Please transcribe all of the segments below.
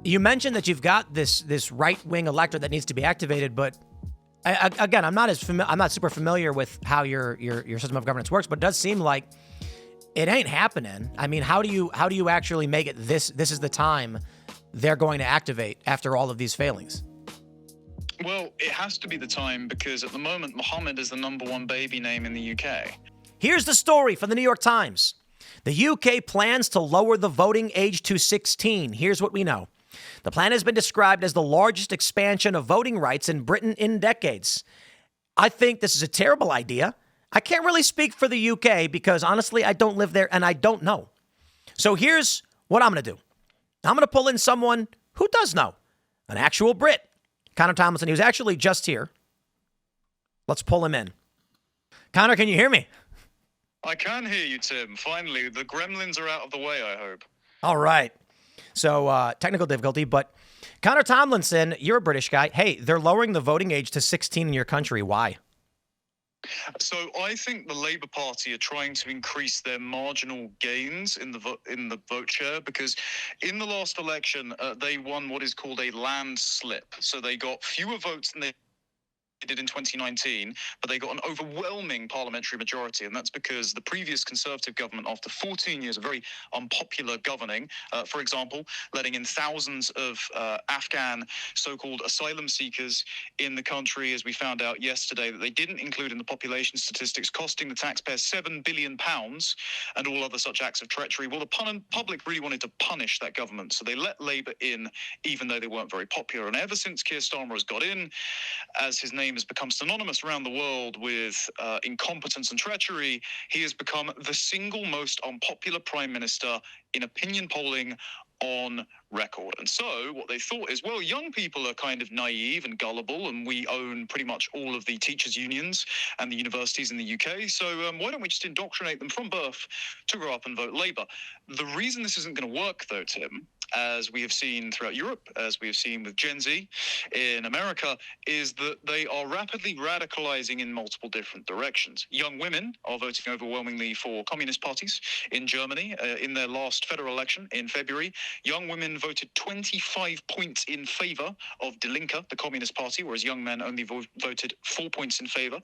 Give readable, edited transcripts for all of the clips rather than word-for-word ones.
You mentioned that you've got this right-wing electorate that needs to be activated, but again, I'm not super familiar with how your system of governance works, but it does seem like it ain't happening. I mean, how do you actually make it this is the time they're going to activate after all of these failings? Well, it has to be the time because at the moment, Mohammed is the #1 baby name in the UK. Here's the story from the New York Times. The UK plans to lower the voting age to 16. Here's what we know. The plan has been described as the largest expansion of voting rights in Britain in decades. I think this is a terrible idea. I can't really speak for the UK because honestly, I don't live there and I don't know. So here's what I'm going to do. I'm going to pull in someone who does know, an actual Brit. Connor Tomlinson, he was actually just here. Let's pull him in. Connor, can you hear me? I can hear you, Tim. Finally, the gremlins are out of the way, I hope. All right. So technical difficulty, but Connor Tomlinson, you're a British guy. Hey, they're lowering the voting age to 16 in your country. Why? So I think the Labour Party are trying to increase their marginal gains in the vote share because in the last election they won what is called a landslip. So they got fewer votes than they did in 2019, but they got an overwhelming parliamentary majority, and that's because the previous Conservative government, after 14 years of very unpopular governing, for example, letting in thousands of Afghan so-called asylum seekers in the country, as we found out yesterday, that they didn't include in the population statistics, costing the taxpayers £7 billion and all other such acts of treachery. Well, the public really wanted to punish that government, so they let Labour in, even though they weren't very popular. And ever since Keir Starmer has got in, as his name has become synonymous around the world with incompetence and treachery, he has become the single most unpopular prime minister in opinion polling on record. And so what they thought is, well, young people are kind of naive and gullible, and we own pretty much all of the teachers' unions and the universities in the UK, so why don't we just indoctrinate them from birth to grow up and vote Labour? The reason this isn't going to work, though, Tim, as we have seen throughout Europe, as we have seen with Gen Z in America, is that they are rapidly radicalizing in multiple different directions. Young women are voting overwhelmingly for communist parties in Germany. In their last federal election in February, young women voted 25 points in favor of Die Linke, the Communist Party, whereas young men only voted 4 points in favor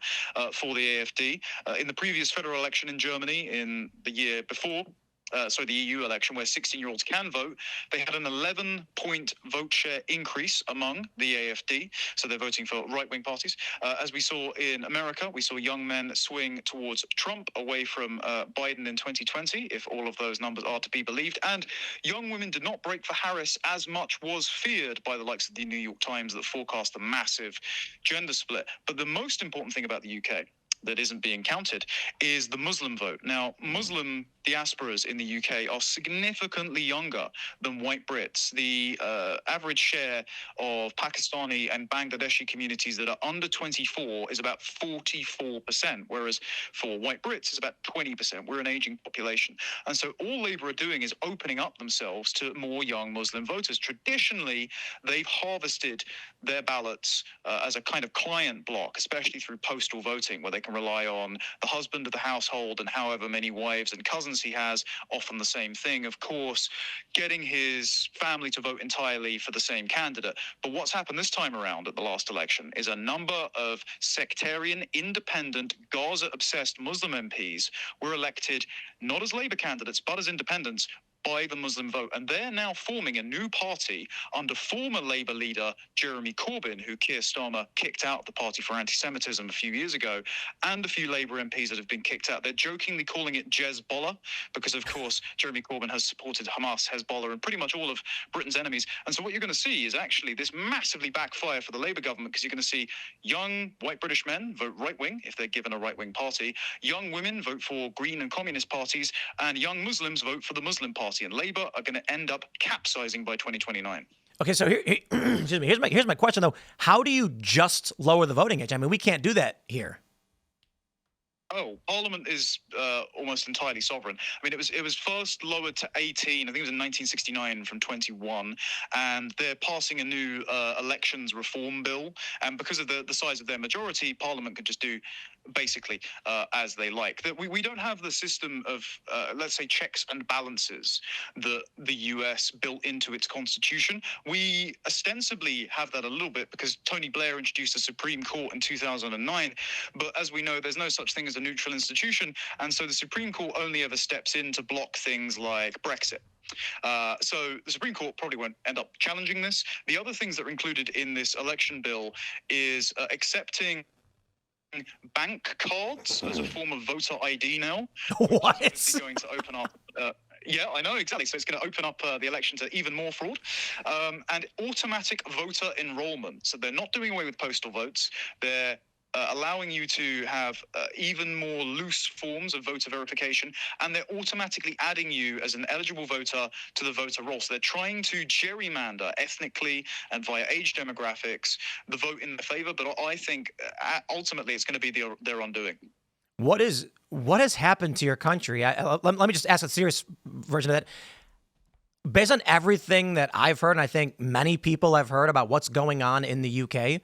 for the AfD. In the previous federal election in Germany in the year before, the EU election, where 16-year-olds can vote, they had an 11-point vote share increase among the AfD, so they're voting for right-wing parties. As we saw in America, we saw young men swing towards Trump, away from Biden in 2020, if all of those numbers are to be believed. And young women did not break for Harris as much was feared by the likes of the New York Times that forecast a massive gender split. But the most important thing about the UK that isn't being counted is the Muslim vote. Now, Muslim diasporas in the UK are significantly younger than white Brits. The average share of Pakistani and Bangladeshi communities that are under 24 is about 44%, whereas for white Brits, it's about 20%. We're an aging population. And so all Labour are doing is opening up themselves to more young Muslim voters. Traditionally, they've harvested their ballots as a kind of client block, especially through postal voting, where they can rely on the husband of the household and however many wives and cousins he has, often the same thing, of course, getting his family to vote entirely for the same candidate. But what's happened this time around at the last election is a number of sectarian, independent, Gaza-obsessed Muslim MPs were elected not as Labour candidates, but as independents, by the Muslim vote. And they're now forming a new party under former Labour leader Jeremy Corbyn, who Keir Starmer kicked out of the party for anti-Semitism a few years ago, and a few Labour MPs that have been kicked out. They're jokingly calling it Jezbollah because, of course, Jeremy Corbyn has supported Hamas, Hezbollah, and pretty much all of Britain's enemies. And so what you're going to see is actually this massively backfire for the Labour government, because you're going to see young white British men vote right-wing if they're given a right-wing party, young women vote for Green and Communist parties, and young Muslims vote for the Muslim party. And Labour are going to end up capsizing by 2029. Okay, so excuse me. Here's my question though. How do you just lower the voting age? I mean, we can't do that here. Oh, Parliament is almost entirely sovereign. I mean, it was first lowered to 18. I think it was in 1969 from 21, and they're passing a new elections reform bill. And because of the size of their majority, Parliament could just do basically, as they like. That we don't have the system of, let's say, checks and balances that the US built into its constitution. We ostensibly have that a little bit because Tony Blair introduced the Supreme Court in 2009. But as we know, there's no such thing as a neutral institution. And so the Supreme Court only ever steps in to block things like Brexit. So the Supreme Court probably won't end up challenging this. The other things that are included in this election bill is accepting bank cards as a form of voter ID now. What? Which is going to open up. Yeah, I know, exactly. So it's going to open up the election to even more fraud. And automatic voter enrollment. So they're not doing away with postal votes. They're allowing you to have even more loose forms of voter verification, and they're automatically adding you as an eligible voter to the voter roll. So they're trying to gerrymander ethnically and via age demographics the vote in their favor, but I think ultimately it's going to be their undoing. What has happened to your country? Let me just ask a serious version of that. Based on everything that I've heard, and I think many people have heard about what's going on in the UK,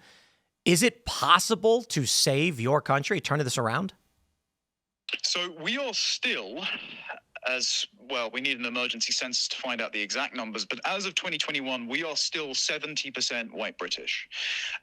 is it possible to save your country, turn this around? So we are still, as well, we need an emergency census to find out the exact numbers, but as of 2021, we are still 70% white British.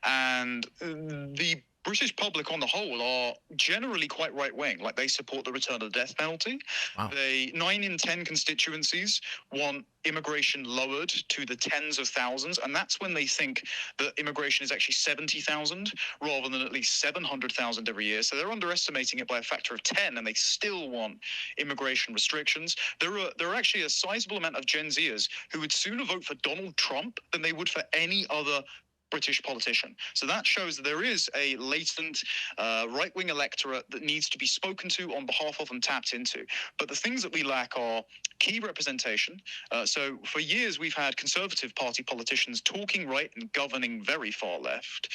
And the British public on the whole are generally quite right-wing. Like, they support the return of the death penalty. Wow. 9 in 10 constituencies want immigration lowered to the tens of thousands, and that's when they think that immigration is actually 70,000 rather than at least 700,000 every year. So they're underestimating it by a factor of 10, and they still want immigration restrictions. There are actually a sizable amount of Gen Zers who would sooner vote for Donald Trump than they would for any other British politician. So that shows that there is a latent right-wing electorate that needs to be spoken to on behalf of and tapped into. But the things that we lack are key representation. So for years, we've had Conservative Party politicians talking right and governing very far left.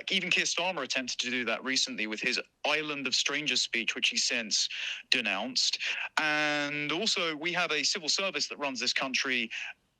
Even Keir Starmer attempted to do that recently with his Island of Strangers speech, which he since denounced. And also, we have a civil service that runs this country.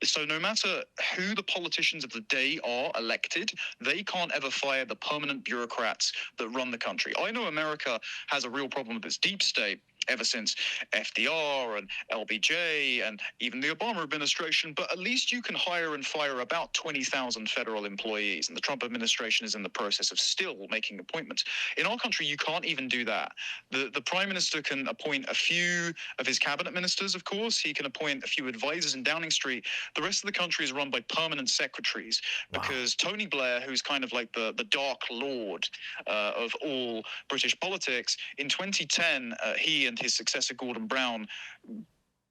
So no matter who the politicians of the day are elected, they can't ever fire the permanent bureaucrats that run the country. I know America has a real problem with its deep state ever since FDR and LBJ and even the Obama administration, but at least you can hire and fire about 20,000 federal employees, and the Trump administration is in the process of still making appointments. In our country, you can't even do that. The prime minister can appoint a few of his cabinet ministers, of course. He can appoint a few advisors in Downing Street. The rest of the country is run by permanent secretaries. Wow. Because Tony Blair, who's kind of like the dark lord of all British politics, in 2010, he and his successor Gordon Brown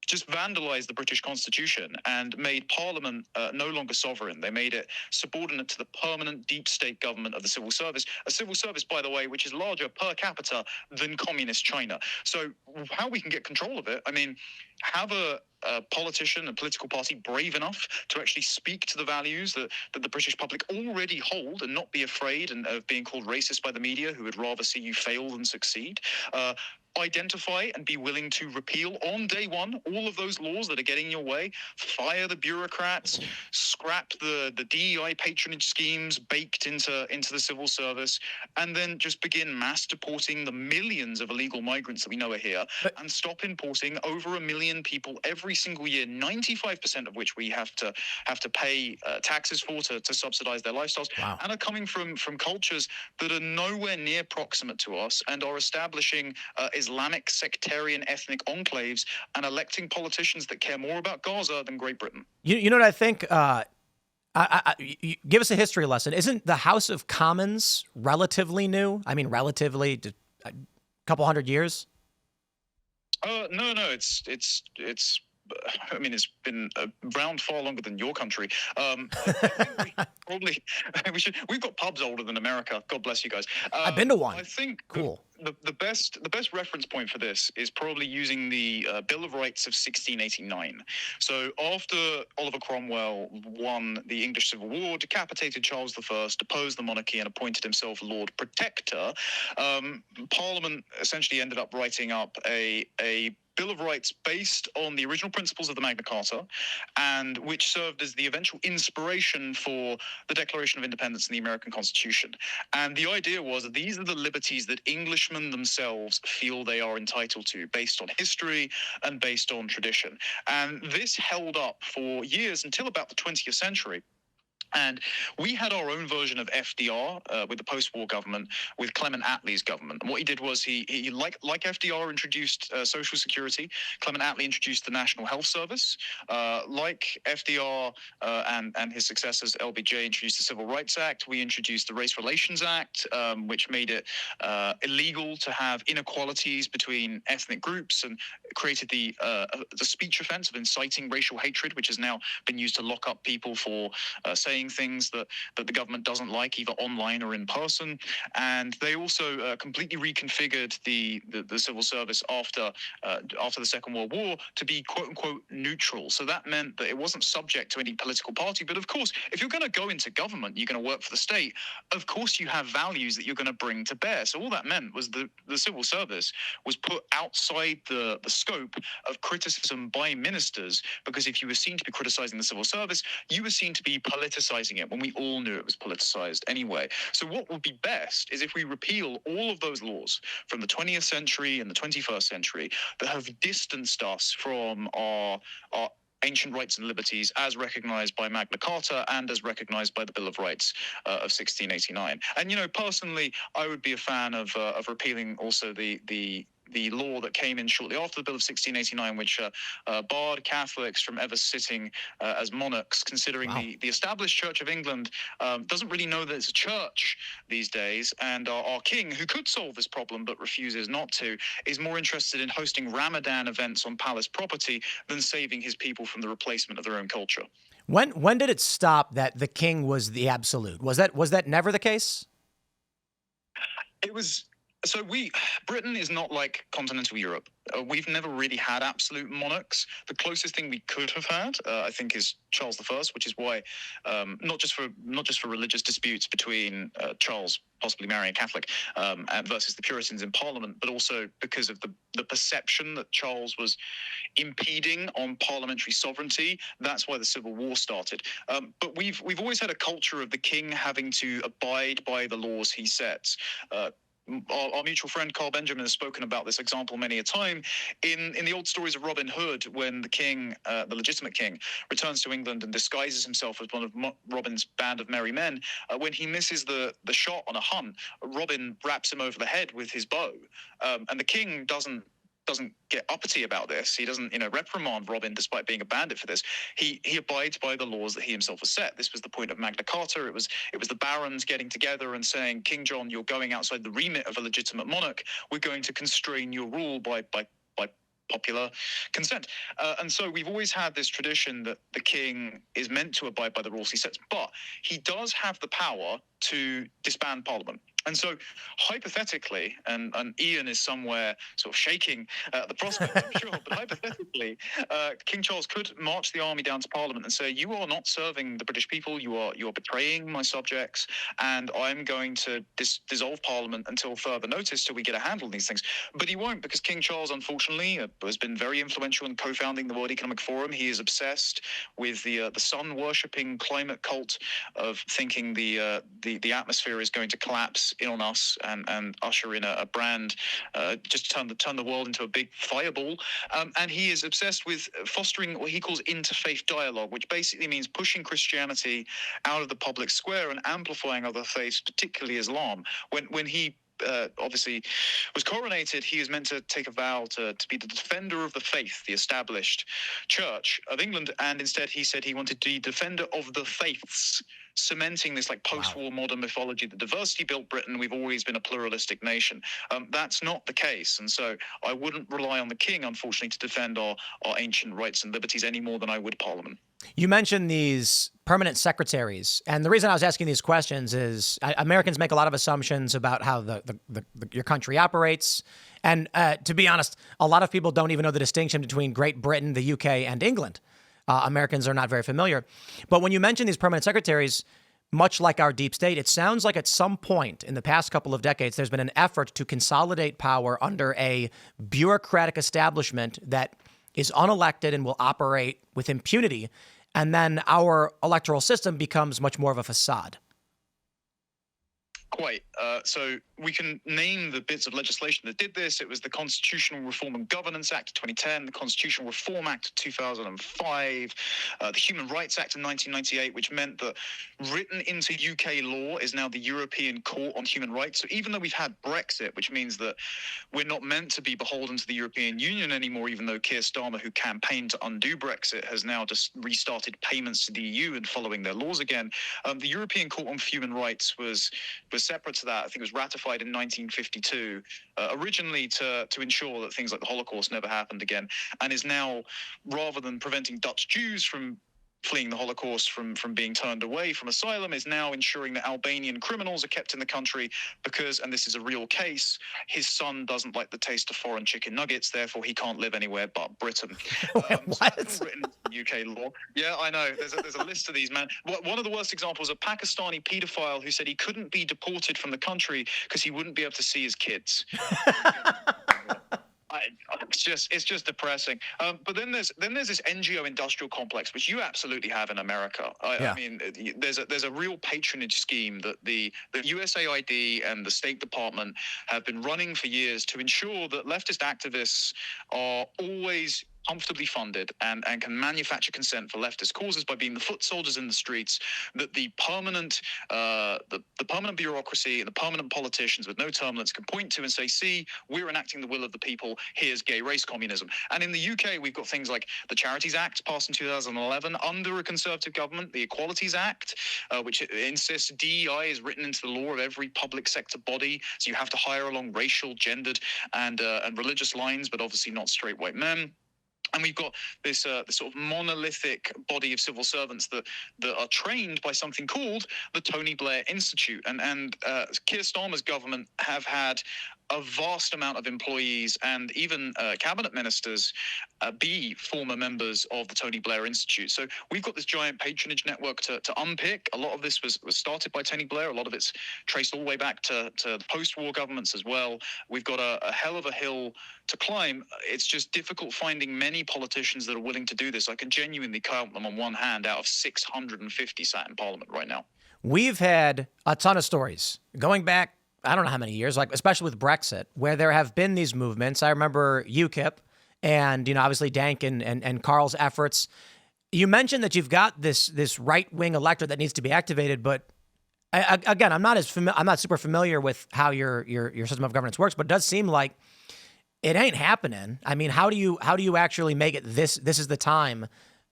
just vandalized the British Constitution and made Parliament no longer sovereign. They made it subordinate to the permanent deep state government of the civil service, a civil service, by the way, which is larger per capita than communist China. So how we can get control of it, I mean, have a politician, a political party brave enough to actually speak to the values that the British public already hold and not be afraid of being called racist by the media, who would rather see you fail than succeed. Identify and be willing to repeal on day one all of those laws that are getting in your way, fire the bureaucrats, scrap the DEI patronage schemes baked into the civil service, and then just begin mass deporting the millions of illegal migrants that we know are here, and stop importing over 1 million people every single year, 95% of which we have to pay taxes for to subsidize their lifestyles. Wow. And are coming from cultures that are nowhere near proximate to us and are establishing Islamic sectarian ethnic enclaves and electing politicians that care more about Gaza than Great Britain. You know what I think? Give us a history lesson. Isn't the House of Commons relatively new? I mean, relatively, a couple hundred years? No. I mean, it's been around far longer than your country. I think we've got pubs older than America. God bless you guys. I've been to one. I think cool. The best reference point for this is probably using the Bill of Rights of 1689. So after Oliver Cromwell won the English Civil War, decapitated Charles I, deposed the monarchy, and appointed himself Lord Protector, Parliament essentially ended up writing up a Bill of Rights based on the original principles of the Magna Carta, and which served as the eventual inspiration for the Declaration of Independence and the American Constitution. And the idea was that these are the liberties that Englishmen themselves feel they are entitled to, based on history and based on tradition. And this held up for years until about the 20th century. And we had our own version of FDR with the post-war government, with Clement Attlee's government. And what he did was he like FDR introduced Social Security, Clement Attlee introduced the National Health Service. Like FDR and his successors, LBJ introduced the Civil Rights Act. We introduced the Race Relations Act, which made it illegal to have inequalities between ethnic groups, and created the speech offense of inciting racial hatred, which has now been used to lock up people for saying things that the government doesn't like, either online or in person. And they also completely reconfigured the civil service after the Second World War to be quote unquote neutral. So that meant that it wasn't subject to any political party. But of course, if you're going to go into government, you're going to work for the state. Of course, you have values that you're going to bring to bear. So all that meant was the civil service was put outside the scope of criticism by ministers, because if you were seen to be criticizing the civil service, you were seen to be politicizing it, when we all knew it was politicized anyway. So what would be best is if we repeal all of those laws from the 20th century and the 21st century that have distanced us from our ancient rights and liberties as recognized by Magna Carta and as recognized by the Bill of Rights of 1689. And, personally, I would be a fan of repealing also the law that came in shortly after the Bill of 1689, which barred Catholics from ever sitting as monarchs, considering Wow. the established Church of England doesn't really know that it's a church these days. And our king, who could solve this problem but refuses not to, is more interested in hosting Ramadan events on palace property than saving his people from the replacement of their own culture. When did it stop that the king was the absolute? Was that never the case? It was. So Britain is not like continental Europe. We've never really had absolute monarchs. The closest thing we could have had, I think, is Charles I, which is why, not just for religious disputes between Charles possibly marrying a Catholic versus the Puritans in Parliament, but also because of the perception that Charles was impeding on parliamentary sovereignty. That's why the Civil War started. But we've always had a culture of the king having to abide by the laws he sets. Our mutual friend Carl Benjamin has spoken about this example many a time in the old stories of Robin Hood, when the king, the legitimate king, returns to England and disguises himself as one of Robin's band of merry men. When he misses the shot on a hunt, Robin raps him over the head with his bow, and the king doesn't get uppity about this. He doesn't, reprimand Robin despite being a bandit for this. He abides by the laws that he himself has set. This was the point of Magna Carta. It was the barons getting together and saying, King John, you're going outside the remit of a legitimate monarch. We're going to constrain your rule by popular consent. And so we've always had this tradition that the king is meant to abide by the rules he sets, but he does have the power to disband Parliament. And so, hypothetically, and Ian is somewhere sort of shaking at the prospect, I'm sure, but hypothetically, King Charles could march the army down to Parliament and say, you are not serving the British people, you are betraying my subjects, and I'm going to dissolve Parliament until further notice, till we get a handle on these things. But he won't, because King Charles, unfortunately, has been very influential in co-founding the World Economic Forum. He is obsessed with the sun-worshipping climate cult of thinking the atmosphere is going to collapse in on us and usher in a brand, just turn the world into a big fireball. And he is obsessed with fostering what he calls interfaith dialogue, which basically means pushing Christianity out of the public square and amplifying other faiths, particularly Islam. When he obviously was coronated, he is meant to take a vow to be the defender of the faith, the established Church of England, and instead he said he wanted to be defender of the faiths, cementing this post-war modern mythology that diversity built Britain. We've always been a pluralistic nation. That's not the case, and so I wouldn't rely on the king, unfortunately, to defend our ancient rights and liberties any more than I would Parliament. You mentioned these permanent secretaries, and the reason I was asking these questions is Americans make a lot of assumptions about how your country operates, and to be honest, a lot of people don't even know the distinction between Great Britain, the UK, and England. Americans are not very familiar. But when you mention these permanent secretaries, much like our deep state, it sounds like at some point in the past couple of decades, there's been an effort to consolidate power under a bureaucratic establishment that is unelected and will operate with impunity. And then our electoral system becomes much more of a facade. Quite. So we can name the bits of legislation that did this. It was the Constitutional Reform and Governance Act of 2010, the Constitutional Reform Act of 2005, the Human Rights Act of 1998, which meant that written into UK law is now the European Court on Human Rights. So even though we've had Brexit, which means that we're not meant to be beholden to the European Union anymore, even though Keir Starmer, who campaigned to undo Brexit, has now just restarted payments to the EU and following their laws again. The European Court on Human Rights was separate to that. I think it was ratified in 1952, originally to ensure that things like the Holocaust never happened again, and is now, rather than preventing Dutch Jews from fleeing the Holocaust from being turned away from asylum, is now ensuring that Albanian criminals are kept in the country because, and this is a real case, his son doesn't like the taste of foreign chicken nuggets, therefore he can't live anywhere but Britain. What? So that's all written in UK law. Yeah, I know. There's a list of these, man. One of the worst examples, a Pakistani paedophile who said he couldn't be deported from the country because he wouldn't be able to see his kids. It's just depressing. But then there's this NGO industrial complex, which you absolutely have in America. I mean, there's a real patronage scheme that the USAID and the State Department have been running for years to ensure that leftist activists are always comfortably funded and can manufacture consent for leftist causes by being the foot soldiers in the streets, that the permanent bureaucracy and the permanent politicians with no term limits can point to and say, see, we're enacting the will of the people, here's gay race communism. And in the UK, we've got things like the Charities Act passed in 2011 under a Conservative government, the Equalities Act, which insists DEI is written into the law of every public sector body, so you have to hire along racial, gendered, and religious lines, but obviously not straight white men. And we've got this sort of monolithic body of civil servants that are trained by something called the Tony Blair Institute. And Keir Starmer's government have had a vast amount of employees and even cabinet ministers be former members of the Tony Blair Institute. So we've got this giant patronage network to unpick. A lot of this was started by Tony Blair. A lot of it's traced all the way back to the post-war governments as well. We've got a hell of a hill to climb. It's just difficult finding many politicians that are willing to do this. I can genuinely count them on one hand out of 650 sat in Parliament right now. We've had a ton of stories going back, I don't know how many years, like especially with Brexit, where there have been these movements. I remember UKIP and, obviously Dank and Carl's efforts. You mentioned that you've got this right-wing electorate that needs to be activated, but again, I'm not super familiar with how your system of governance works, but it does seem like it ain't happening. I mean, how do you actually make it this is the time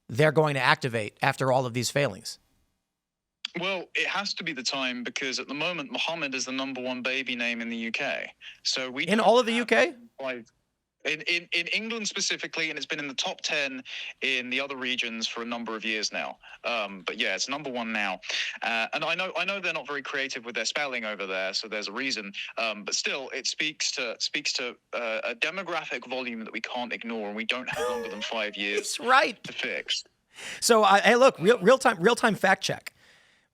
they're going to activate after all of these failings? Well, it has to be the time because at the moment, Mohammed is the number one baby name in the UK. So we in all of the UK? In England specifically, and it's been in the top 10 in the other regions for a number of years now. But yeah, it's number one now. And I know they're not very creative with their spelling over there, so there's a reason. But still, it speaks to a demographic volume that we can't ignore, and we don't have longer than 5 years to fix. So, hey, look, real time fact check,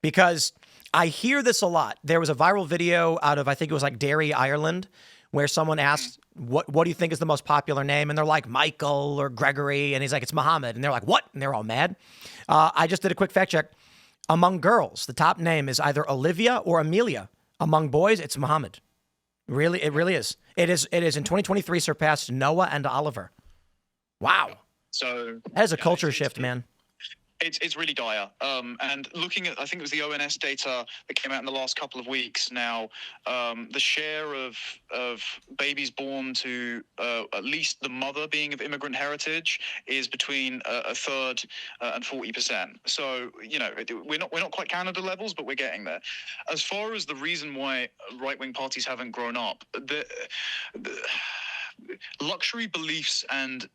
because I hear this a lot. There was a viral video out of, I think it was like Derry, Ireland, where someone asked, what do you think is the most popular name? And they're like, Michael or Gregory. And he's like, it's Muhammad. And they're like, what? And they're all mad. I just did a quick fact check. Among girls, the top name is either Olivia or Amelia. Among boys, it's Muhammad. Really, it really is. It is in 2023 surpassed Noah and Oliver. Wow. So that is a culture shift, man. It's really dire. And looking at, I think it was the ONS data that came out in the last couple of weeks now, the share of babies born to at least the mother being of immigrant heritage is between a third and 40%. So, we're not quite Canada levels, but we're getting there. As far as the reason why right-wing parties haven't grown up, the luxury beliefs and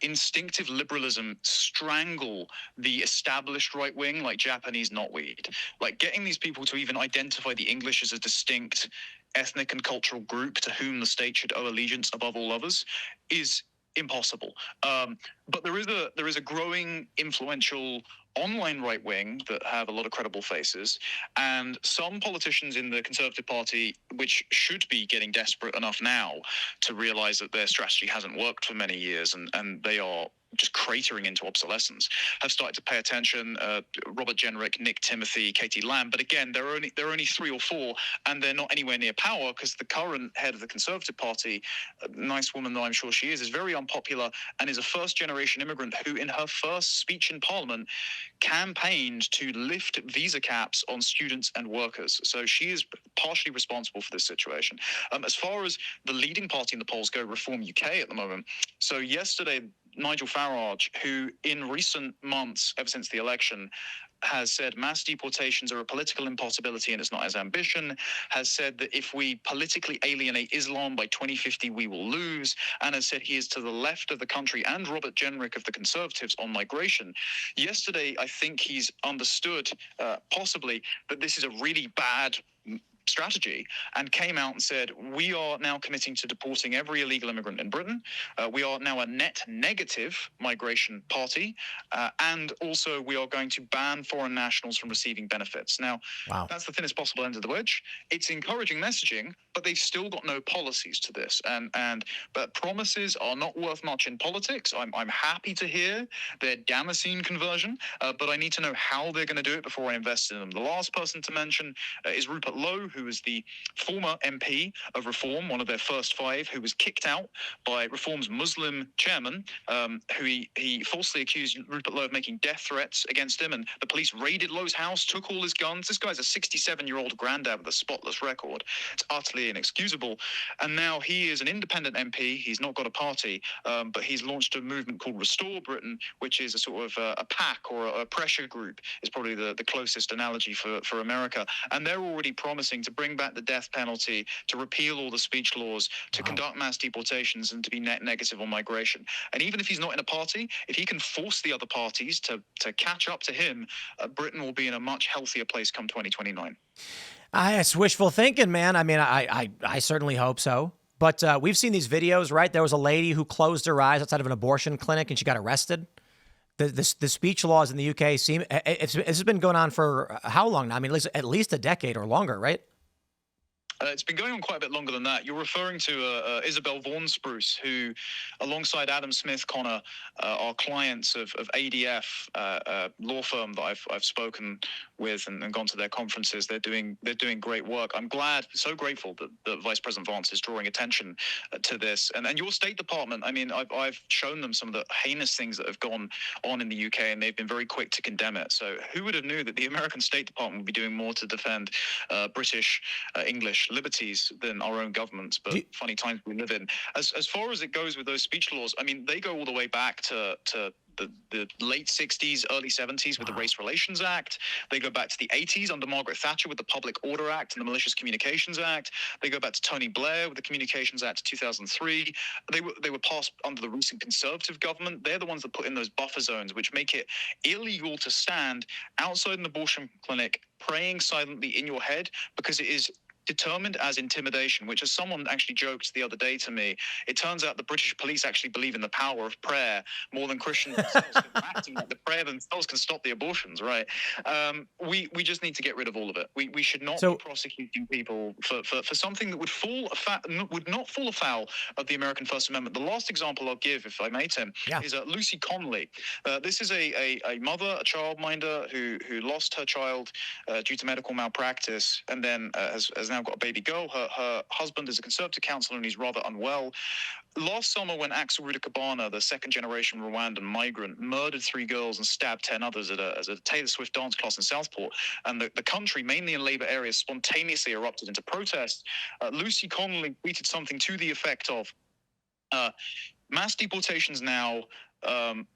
instinctive liberalism strangle the established right wing like Japanese knotweed. Like getting these people to even identify the English as a distinct ethnic and cultural group to whom the state should owe allegiance above all others is impossible. But there is a growing influential online right wing that have a lot of credible faces, and some politicians in the Conservative Party, which should be getting desperate enough now to realize that their strategy hasn't worked for many years, and they are just cratering into obsolescence, have started to pay attention. Robert Jenrick, Nick Timothy, Katie Lamb, but again, there are only 3 or 4, and they're not anywhere near power because the current head of the Conservative Party, a nice woman though I'm sure she is very unpopular and is a first-generation immigrant who, in her first speech in Parliament, campaigned to lift visa caps on students and workers. So she is partially responsible for this situation. As far as the leading party in the polls go, Reform UK at the moment. So yesterday, Nigel Farage, who in recent months, ever since the election, has said mass deportations are a political impossibility and it's not his ambition, has said that if we politically alienate Islam by 2050, we will lose, and has said he is to the left of the country and Robert Jenrick of the Conservatives on migration. Yesterday, I think he's understood, possibly, that this is a really bad strategy and came out and said, we are now committing to deporting every illegal immigrant in Britain. We are now a net negative migration party. And also we are going to ban foreign nationals from receiving benefits. Now, Wow. That's the thinnest possible end of the wedge. It's encouraging messaging, but they've still got no policies to this. But promises are not worth much in politics. I'm happy to hear their Damascene conversion, but I need to know how they're going to do it before I invest in them. The last person to mention is Rupert Lowe, who was the former MP of Reform, one of their first 5, who was kicked out by Reform's Muslim chairman, who he falsely accused Rupert Lowe of making death threats against him, and the police raided Lowe's house, took all his guns. This guy's a 67-year-old granddad with a spotless record. It's utterly inexcusable. And now he is an independent MP. He's not got a party, but he's launched a movement called Restore Britain, which is a sort of a PAC or a pressure group, is probably the closest analogy for America. And they're already promising to bring back the death penalty, to repeal all the speech laws, to conduct mass deportations, and to be net negative on migration. And even if he's not in a party, if he can force the other parties to catch up to him, Britain will be in a much healthier place come 2029. It's wishful thinking, man. I mean, I certainly hope so. But we've seen these videos, right? There was a lady who closed her eyes outside of an abortion clinic and she got arrested. The speech laws in the UK seem it's been going on for how long now? I mean, at least a decade or longer, right? It's been going on quite a bit longer than that. You're referring to Isabel Vaughan Spruce, who, alongside Adam Smith, Connor, are clients of ADF, law firm that I've spoken with and gone to their conferences. They're doing great work. I'm glad, so grateful that Vice President Vance is drawing attention to this. And your State Department, I mean, I've shown them some of the heinous things that have gone on in the UK, and they've been very quick to condemn it. So who would have knew that the American State Department would be doing more to defend British, English liberties than our own governments? But funny times we live in. As far as it goes with those speech laws, I mean, they go all the way back to the late 60s, early 70s with the Race Relations Act. They go back to the 80s under Margaret Thatcher with the Public Order Act and the Malicious Communications Act. They go back to Tony Blair with the Communications Act of 2003. They were passed under the recent Conservative government. They're the ones that put in those buffer zones, which make it illegal to stand outside an abortion clinic praying silently in your head, because it is determined as intimidation, which, as someone actually joked the other day to me, it turns out the British police actually believe in the power of prayer more than Christians themselves, acting like the prayer themselves can stop the abortions, right? We just need to get rid of all of it. We should not be prosecuting people for something that would not fall afoul of the American First Amendment. The last example I'll give, if I may, Tim, is Lucy Connolly. This is a mother, a childminder who lost her child due to medical malpractice, and then has now got a baby girl. Her husband is a Conservative councillor and he's rather unwell. Last summer, when Axel Rudakabana, the second-generation Rwandan migrant, murdered 3 girls and stabbed 10 others at a Taylor Swift dance class in Southport, and the country, mainly in Labour areas, spontaneously erupted into protest, Lucy Connolly tweeted something to the effect of, mass deportations now.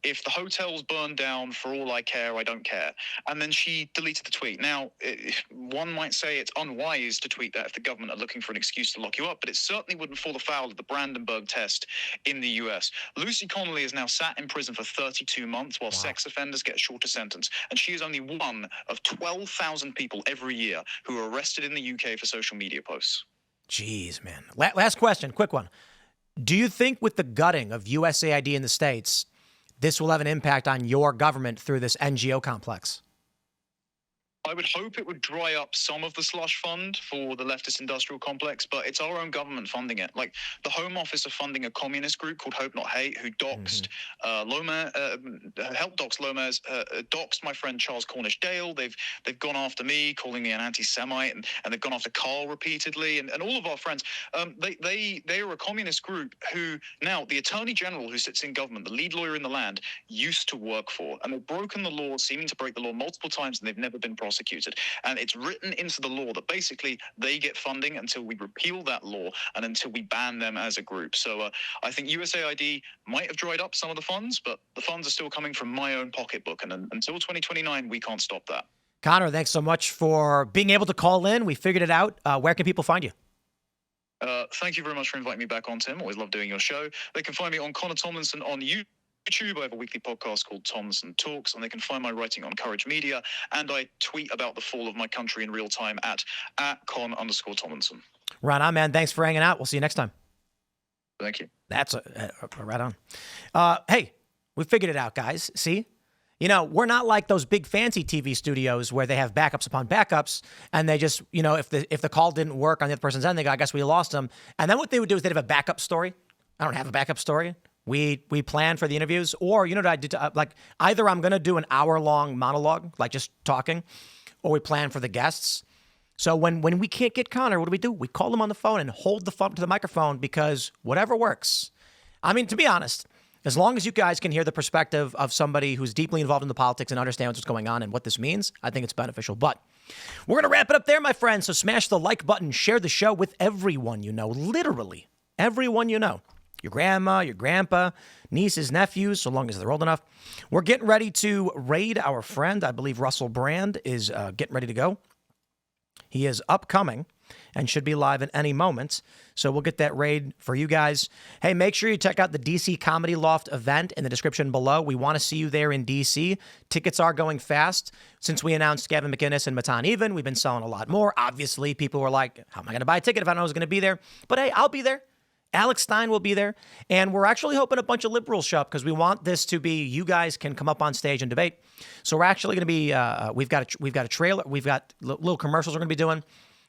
If the hotels burn down, for all I care, I don't care. And then she deleted the tweet. Now, one might say it's unwise to tweet that if the government are looking for an excuse to lock you up, but it certainly wouldn't fall afoul of the Brandenburg test in the US. Lucy Connolly is now sat in prison for 32 months while sex offenders get a shorter sentence. And she is only one of 12,000 people every year who are arrested in the UK for social media posts. Jeez, man. Last question, quick one. Do you think with the gutting of USAID in the States this will have an impact on your government through this NGO complex? I would hope it would dry up some of the slush fund for the leftist industrial complex, but it's our own government funding it. Like the Home Office are funding a communist group called Hope Not Hate, who doxed helped dox Lomas, doxed my friend Charles Cornish Dale. They've gone after me, calling me an anti-Semite, and they've gone after Carl repeatedly, and all of our friends. They are a communist group who now the Attorney General who sits in government, the lead lawyer in the land, used to work for, and they've broken the law, seeming to break the law multiple times, and they've never been prosecuted. And it's written into the law that basically they get funding until we repeal that law and until we ban them as a group. So I think USAID might have dried up some of the funds, but the funds are still coming from my own pocketbook. And until 2029, we can't stop that. Connor, thanks so much for being able to call in. We figured it out. Where can people find you? Thank you very much for inviting me back on, Tim. Always love doing your show. They can find me on Connor Tomlinson on YouTube. I have a weekly podcast called Tomlinson Talks, and they can find my writing on Courage Media, and I tweet about the fall of my country in real time at @con_Tomlinson. Right on, man. Thanks for hanging out. We'll see you next time. Thank you. That's right on. Hey, we figured it out, guys. See? You know, we're not like those big fancy TV studios where they have backups upon backups, and they just, you know, if the call didn't work on the other person's end, they go, I guess we lost them. And then what they would do is they'd have a backup story. I don't have a backup story. We plan for the interviews, or you know what I did? Like either I'm going to do an hour-long monologue, like just talking, or we plan for the guests. So when we can't get Connor, what do? We call him on the phone and hold the phone to the microphone because whatever works. I mean, to be honest, as long as you guys can hear the perspective of somebody who's deeply involved in the politics and understands what's going on and what this means, I think it's beneficial. But we're going to wrap it up there, my friends. So smash the like button, share the show with everyone you know, literally everyone you know. Your grandma, your grandpa, nieces, nephews, so long as they're old enough. We're getting ready to raid our friend. I believe Russell Brand is getting ready to go. He is upcoming and should be live at any moment. So we'll get that raid for you guys. Hey, make sure you check out the DC Comedy Loft event in the description below. We want to see you there in DC. Tickets are going fast. Since we announced Gavin McInnes and Matan Even, we've been selling a lot more. Obviously, people were like, how am I going to buy a ticket if I don't know who's going to be there? But hey, I'll be there. Alex Stein will be there, and we're actually hoping a bunch of liberals show up because we want this to be you guys can come up on stage and debate. So we're actually going to be we've got a trailer, we've got little commercials we're going to be doing,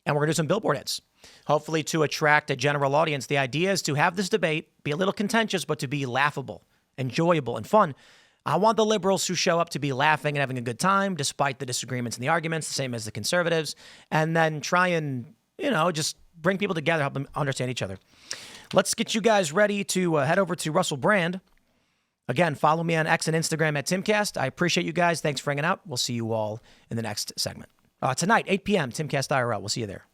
and we're going to do some billboard ads, hopefully to attract a general audience. The idea is to have this debate be a little contentious, but to be laughable, enjoyable, and fun. I want the liberals who show up to be laughing and having a good time, despite the disagreements and the arguments, the same as the conservatives, and then try and just bring people together, help them understand each other. Let's get you guys ready to head over to Russell Brand. Again, follow me on X and Instagram at Timcast. I appreciate you guys. Thanks for hanging out. We'll see you all in the next segment. Tonight, 8 p.m., Timcast IRL. We'll see you there.